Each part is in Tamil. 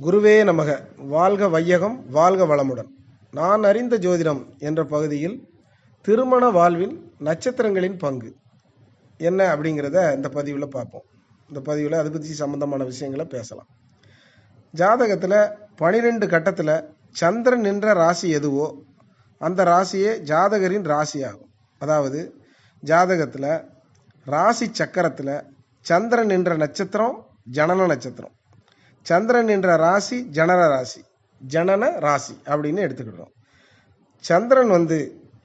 குருவே நமக. வாழ்க வையகம், வாழ்க வளமுடன். நான் அறிந்த ஜோதிடம் என்ற பகுதியில் திருமண வாழ்வில் நட்சத்திரங்களின் பங்கு என்ன அப்படிங்கிறத இந்த பதிவில் பார்ப்போம். இந்த பதிவில் அதை பற்றி சம்பந்தமான விஷயங்களை பேசலாம். ஜாதகத்தில் 12 கட்டத்தில் சந்திரன் நின்ற ராசி எதுவோ அந்த ராசியே ஜாதகரின் ராசி ஆகும். அதாவது ஜாதகத்தில் ராசி சக்கரத்தில் சந்திரன் நின்ற நட்சத்திரம் ஜனன நட்சத்திரம், சந்திரன் என்ற ராசி ஜனன ராசி அப்படின்னு எடுத்துக்கிட்டோம். சந்திரன்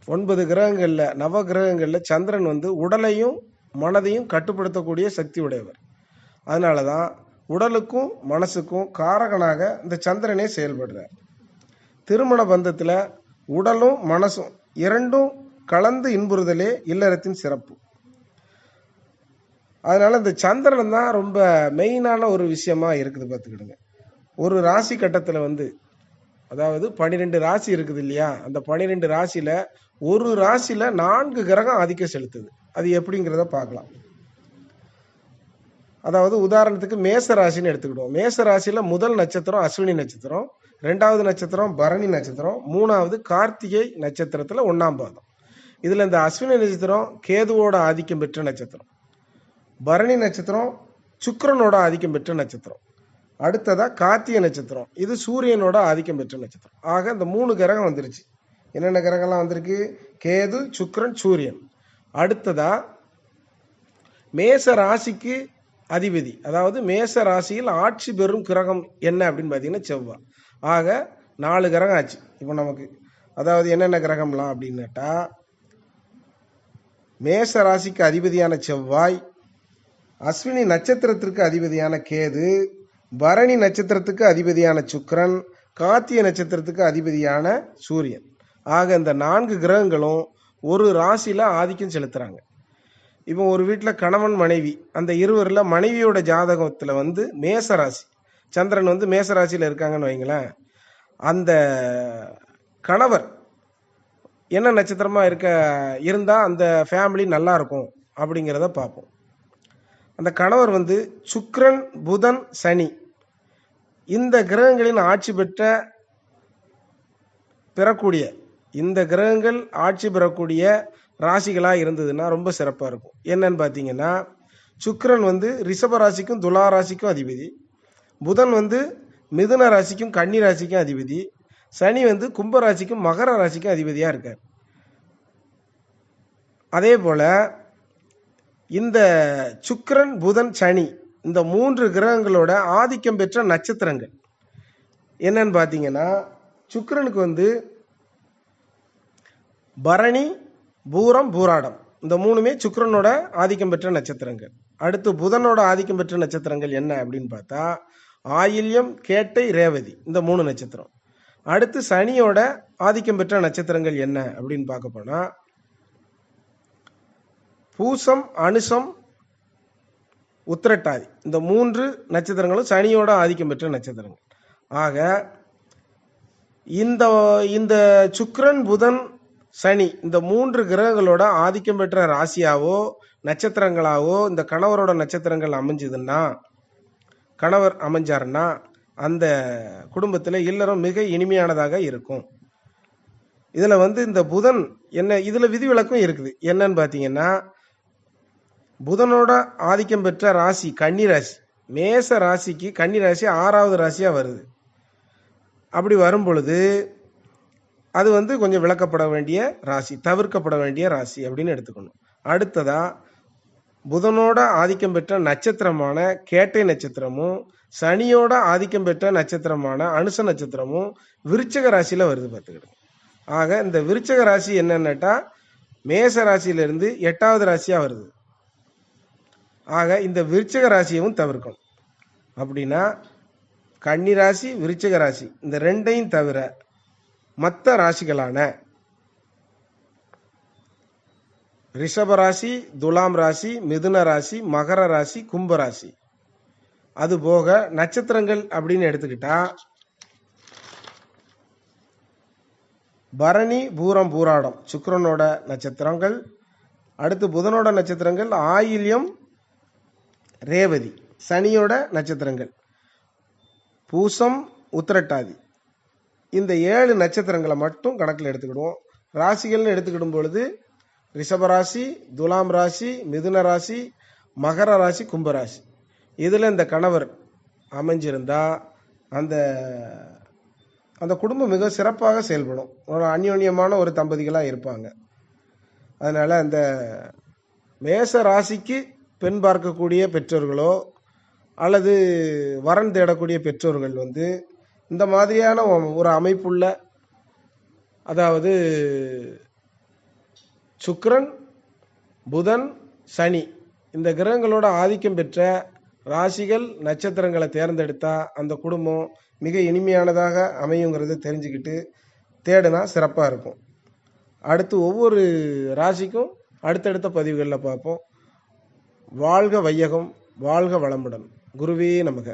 9 கிரகங்களில், நவ கிரகங்களில் சந்திரன் உடலையும் மனதையும் கட்டுப்படுத்தக்கூடிய சக்தி உடையவர். அதனால தான் உடலுக்கும் மனசுக்கும் காரகனாக இந்த சந்திரனே செயல்படுறார். திருமண பந்தத்தில் உடலும் மனசும் இரண்டும் கலந்து இன்புறுதலே இல்லறத்தின் சிறப்பு. அதனால இந்த சந்திரன் தான் ரொம்ப மெயினான ஒரு விஷயமா இருக்குது. பார்த்துக்கிடுங்க, ஒரு ராசி கட்டத்தில் அதாவது 12 ராசி இருக்குது இல்லையா, அந்த 12 ராசியில் ஒரு ராசியில் 4 கிரகம் ஆதிக்கம் செலுத்துது. அது எப்படிங்கிறத பார்க்கலாம். அதாவது உதாரணத்துக்கு மேச ராசின்னு எடுத்துக்கிடுவோம். மேச ராசியில் முதல் நட்சத்திரம் அஸ்வினி நட்சத்திரம், 2வது நட்சத்திரம் பரணி நட்சத்திரம், 3வது கார்த்திகை நட்சத்திரத்தில் 1ஆம் பாதம். இதில் இந்த அஸ்வினி நட்சத்திரம் கேதுவோட ஆதிக்கம் பெற்ற நட்சத்திரம், பரணி நட்சத்திரம் சுக்கிரனோட ஆதிக்கம் பெற்ற நட்சத்திரம், அடுத்ததா கார்த்திகை நட்சத்திரம் இது சூரியனோட ஆதிக்கம் பெற்ற நட்சத்திரம். ஆக இந்த 3 கிரகம் வந்துருச்சு. என்னென்ன கிரகம்லாம் வந்திருக்கு? கேது, சுக்கிரன், சூரியன். அடுத்ததா மேச ராசிக்கு அதிபதி, அதாவது மேச ராசியில் ஆட்சி பெறும் கிரகம் என்ன அப்படின்னு பார்த்தீங்கன்னா செவ்வாய். ஆக 4 கிரகம் ஆச்சு இப்போ நமக்கு. அதாவது என்னென்ன கிரகம்லாம் அப்படின்னாட்டா, மேச ராசிக்கு அதிபதியான செவ்வாய், அஸ்வினி நட்சத்திரத்திற்கு அதிபதியான கேது, பரணி நட்சத்திரத்துக்கு அதிபதியான சுக்கிரன், கார்த்திகை நட்சத்திரத்துக்கு அதிபதியான சூரியன். ஆக இந்த 4 கிரகங்களும் ஒரு ராசியில் ஆதிக்கம் செலுத்துகிறாங்க. இப்போ ஒரு வீட்டில் கணவன் மனைவி, அந்த இருவரில் மனைவியோட ஜாதகத்தில் மேச ராசி, சந்திரன் மேச ராசியில் இருக்காங்கன்னு வைங்களேன். அந்த கணவர் என்ன நட்சத்திரமாக இருந்தால் அந்த ஃபேமிலி நல்லா இருக்கும் அப்படிங்கிறத பார்ப்போம். அந்த கணவர் சுக்கிரன், புதன், சனி இந்த கிரகங்களின் ஆட்சி பெறக்கூடிய, இந்த கிரகங்கள் ஆட்சி பெறக்கூடிய ராசிகளாக இருந்ததுன்னா ரொம்ப சிறப்பாக இருக்கும். என்னன்னு பார்த்தீங்கன்னா, சுக்கிரன் ரிஷப ராசிக்கும் துலா ராசிக்கும் அதிபதி, புதன் மிதுன ராசிக்கும் கன்னி ராசிக்கும் அதிபதி, சனி கும்ப ராசிக்கும் மகர ராசிக்கும் அதிபதியாக இருக்கார். அதே போல் இந்த சுக்கிரன், புதன், சனி இந்த 3 கிரகங்களோட ஆதிக்கம் பெற்ற நட்சத்திரங்கள் என்னன்னு பார்த்தீங்கன்னா, சுக்கிரனுக்கு பரணி, பூரம், பூராடம் இந்த 3மே சுக்கிரனோட ஆதிக்கம் பெற்ற நட்சத்திரங்கள். அடுத்து புதனோட ஆதிக்கம் பெற்ற நட்சத்திரங்கள் என்ன அப்படின்னு பார்த்தா, ஆயில்யம், கேட்டை, ரேவதி இந்த 3 நட்சத்திரம். அடுத்து சனியோட ஆதிக்கம் பெற்ற நட்சத்திரங்கள் என்ன அப்படின்னு பார்க்க போனா, பூசம், அனுசம், உத்திரட்டாதி இந்த 3 நட்சத்திரங்களும் சனியோட ஆதிக்கம் பெற்ற நட்சத்திரங்கள். ஆக இந்த சுக்கிரன், புதன், சனி இந்த 3 கிரகங்களோட ஆதிக்கம் பெற்ற ராசியாவோ நட்சத்திரங்களாவோ இந்த கணவரோட நட்சத்திரங்கள் கணவர் அமைஞ்சாருன்னா அந்த குடும்பத்தில் இல்லறம் மிக இனிமையானதாக இருக்கும். இதில் இந்த புதன் என்ன, இதில் விதிவிலக்கும் இருக்குது. என்னன்னு பார்த்தீங்கன்னா, புதனோட ஆதிக்கம் பெற்ற ராசி கன்னி ராசி, மேச ராசிக்கு கன்னி ராசி 6வது ராசியாக வருது. அப்படி வரும் பொழுது அது கொஞ்சம் விளக்கப்பட வேண்டிய ராசி, தவிர்க்கப்பட வேண்டிய ராசி அப்படின்னு எடுத்துக்கணும். அடுத்ததா புதனோட ஆதிக்கம் பெற்ற நட்சத்திரமான கேட்டை நட்சத்திரமும் சனியோட ஆதிக்கம் பெற்ற நட்சத்திரமான அனுச நட்சத்திரமும் விருச்சிக ராசியில் வருது. பார்த்துக்கிடுங்க. ஆக இந்த விருச்சிக ராசி என்னன்னாட்டா மேச ராசியிலிருந்து 8வது ராசியாக வருது. ஆக இந்த விருச்சிக ராசியவும் தவிர்க்கணும். அப்படின்னா கன்னி ராசி, விருச்சிக ராசி இந்த 2ஐயும் தவிர மற்ற ராசிகளான ரிஷப ராசி, துலாம் ராசி, மிதுன ராசி, மகர ராசி, கும்ப ராசி, அதுபோக நட்சத்திரங்கள் அப்படின்னு எடுத்துக்கிட்டா பரணி, பூரம், பூராடம் சுக்கிரனோட நட்சத்திரங்கள். அடுத்து புதனோட நட்சத்திரங்கள் ஆயில்யம், ரேவதி சனியோட நட்சத்திரங்கள். பூசம், உத்திரட்டாதி, இந்த 7 நட்சத்திரங்களை மட்டும் கணக்கில் எடுத்துக்கிடுவோம். ராசிகள்னு எடுத்துக்கிடும் பொழுது ரிஷபராசி, துலாம் ராசி, மிதுன ராசி, மகர ராசி, கும்பராசி. இதில் இந்த கணவர் அமைஞ்சிருந்தா அந்த அந்த குடும்பம் மிக சிறப்பாக செயல்படும். ஒரு அந்யோன்யமான ஒரு தம்பதிகளாக இருப்பாங்க. அதனால் அந்த மேச ராசிக்கு பெண் பார்க்கக்கூடிய பெற்றோர்களோ அல்லது வரன் தேடக்கூடிய பெற்றோர்கள் இந்த மாதிரியான ஒரு அமைப்புள்ள, அதாவது சுக்கிரன், புதன், சனி இந்த கிரகங்களோட ஆதிக்கம் பெற்ற ராசிகள், நட்சத்திரங்களை தேர்ந்தெடுத்தா அந்த குடும்பம் மிக இனிமையானதாக அமையுங்கிறத தெரிஞ்சுக்கிட்டு தேடினா சிறப்பாக இருக்கும். அடுத்து ஒவ்வொரு ராசிக்கும் அடுத்தடுத்த பதிவுகளில் பார்ப்போம். வாழ்க வையகம், வாழ்க வளமுடன். குருவே நமக.